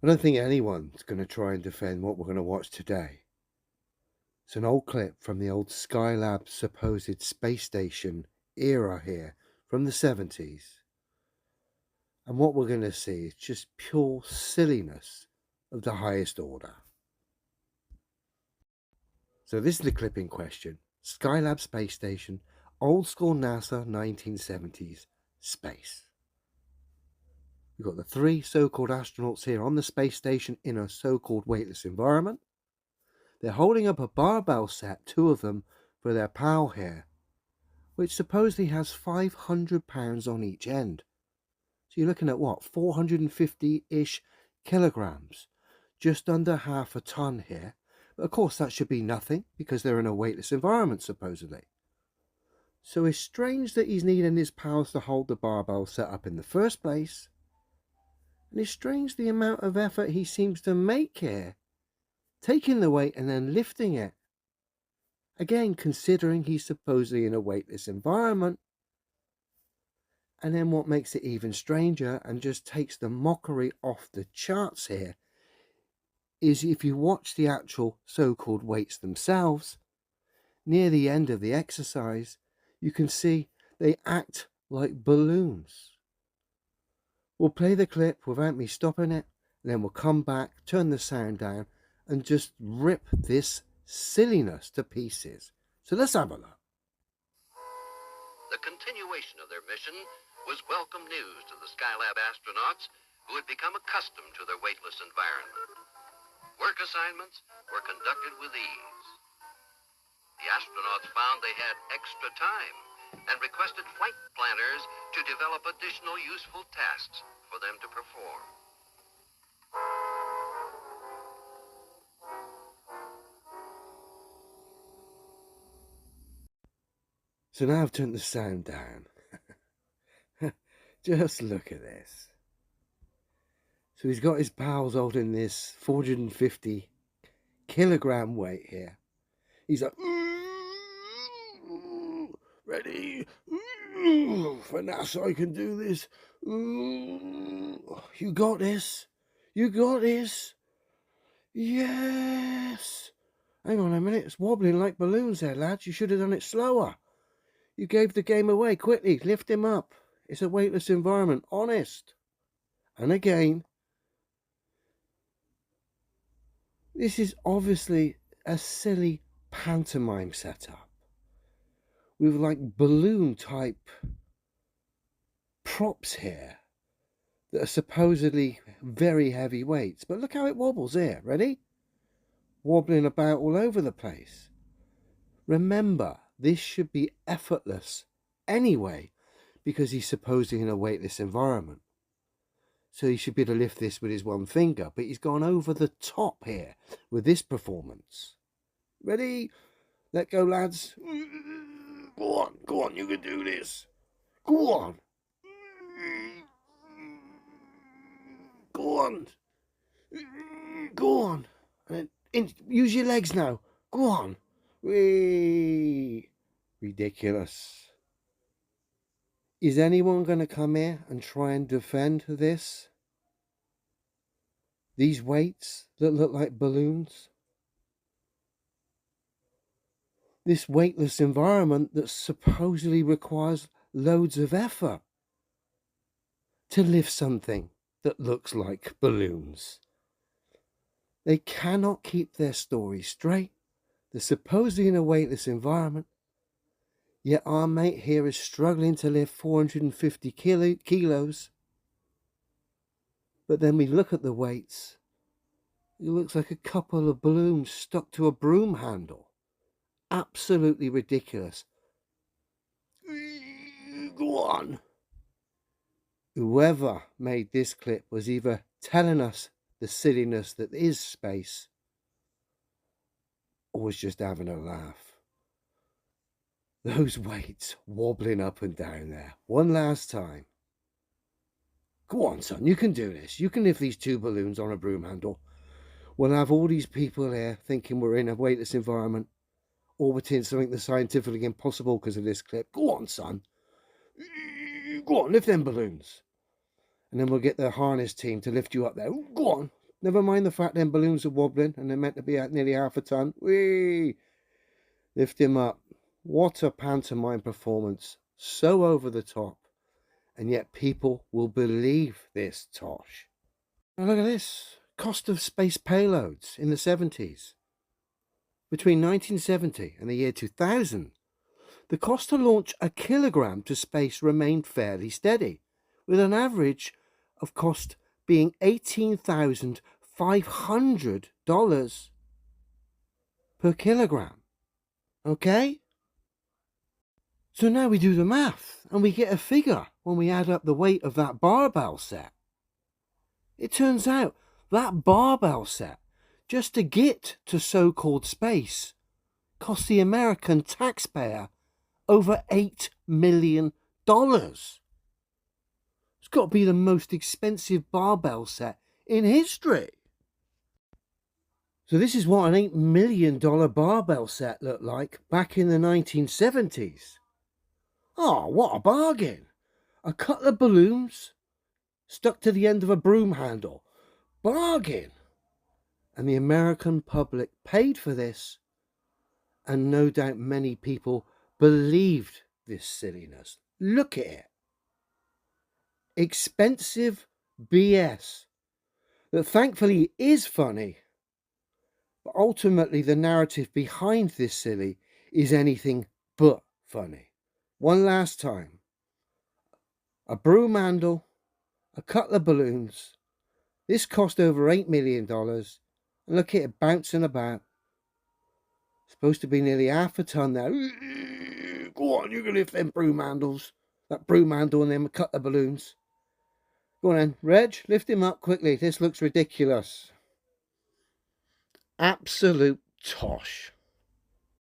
I don't think anyone's going to try and defend what we're going to watch today. It's an old clip from the old Skylab supposed space station era here from the 70s. And what we're going to see is just pure silliness of the highest order. So this is the clip in question. Skylab space station, old school NASA 1970s space. We've got the three so-called astronauts here on the space station in a so-called weightless environment. They're holding up a barbell set, two of them, for their pal here, which supposedly has 500 pounds on each end. So you're looking at what, 450-ish kilograms, just under half a ton here. But of course that should be nothing because they're in a weightless environment supposedly. So it's strange that he's needing his pals to hold the barbell set up in the first place. And it's strange the amount of effort he seems to make here, taking the weight and then lifting it. Again, considering he's supposedly in a weightless environment. And then what makes it even stranger and just takes the mockery off the charts here is if you watch the actual so-called weights themselves, near the end of the exercise, you can see they act like balloons. We'll play the clip without me stopping it, and then we'll come back, turn the sound down, and just rip this silliness to pieces. So let's have a look. The continuation of their mission was welcome news to the Skylab astronauts who had become accustomed to their weightless environment. Work assignments were conducted with ease. The astronauts found they had extra time and requested flight planners to develop additional useful tasks for them to perform. So now I've turned the sound down. Just look at this. So he's got his pals holding this 450 kilogram weight here. He's like, ready? For NASA, I can do this. You got this. You got this. Yes. Hang on a minute. It's wobbling like balloons there, lads. You should have done it slower. You gave the game away. Quickly, lift him up. It's a weightless environment. Honest. And again, this is obviously a silly pantomime setup with like balloon type props here that are supposedly very heavy weights. But look how it wobbles here. Ready? Wobbling about all over the place. Remember, this should be effortless anyway because he's supposedly in a weightless environment. So he should be able to lift this with his one finger, but he's gone over the top here with this performance. Ready? Let go, lads. Go on, you can do this. Go on. Go on. Go on. And use your legs now. Go on. Whee! Ridiculous. Is anyone going to come here and try and defend this? These weights that look like balloons? This weightless environment that supposedly requires loads of effort to lift something that looks like balloons. They cannot keep their story straight. They're supposedly in a weightless environment, yet our mate here is struggling to lift 450 kilos. But then we look at the weights. It looks like a couple of balloons stuck to a broom handle. Absolutely ridiculous. Go on. Whoever made this clip was either telling us the silliness that is space or was just having a laugh. Those weights wobbling up and down there. One last time. Go on, son, you can do this. You can lift these two balloons on a broom handle. We'll have all these people here thinking we're in a weightless environment, orbiting something that's scientifically impossible because of this clip. Go on, son. Go on, lift them balloons. And then we'll get the harness team to lift you up there. Go on. Never mind the fact them balloons are wobbling and they're meant to be at nearly half a ton. Whee! Lift him up. What a pantomime performance. So over the top. And yet people will believe this tosh. Now look at this. Cost of space payloads in the 70s. Between 1970 and the year 2000, the cost to launch a kilogram to space remained fairly steady, with an average of cost being $18,500 per kilogram. Okay? So now we do the math and we get a figure when we add up the weight of that barbell set. It turns out that barbell set, just to get to so-called space, cost the American taxpayer over $8 million. It's got to be the most expensive barbell set in history. So this is what an $8 million barbell set looked like back in the 1970s. Oh, what a bargain. A couple of balloons stuck to the end of a broom handle. Bargain. And the American public paid for this, and no doubt many people believed this silliness. Look at it. Expensive BS that thankfully is funny, but ultimately the narrative behind this silly is anything but funny. One last time. A broom handle, a couple of balloons. This cost over $8 million. And look at it bouncing about. Supposed to be nearly half a ton there. Go on, you can lift them broom handles. That broom handle and them couple of balloons. Go on then, Reg, lift him up quickly. This looks ridiculous. Absolute tosh.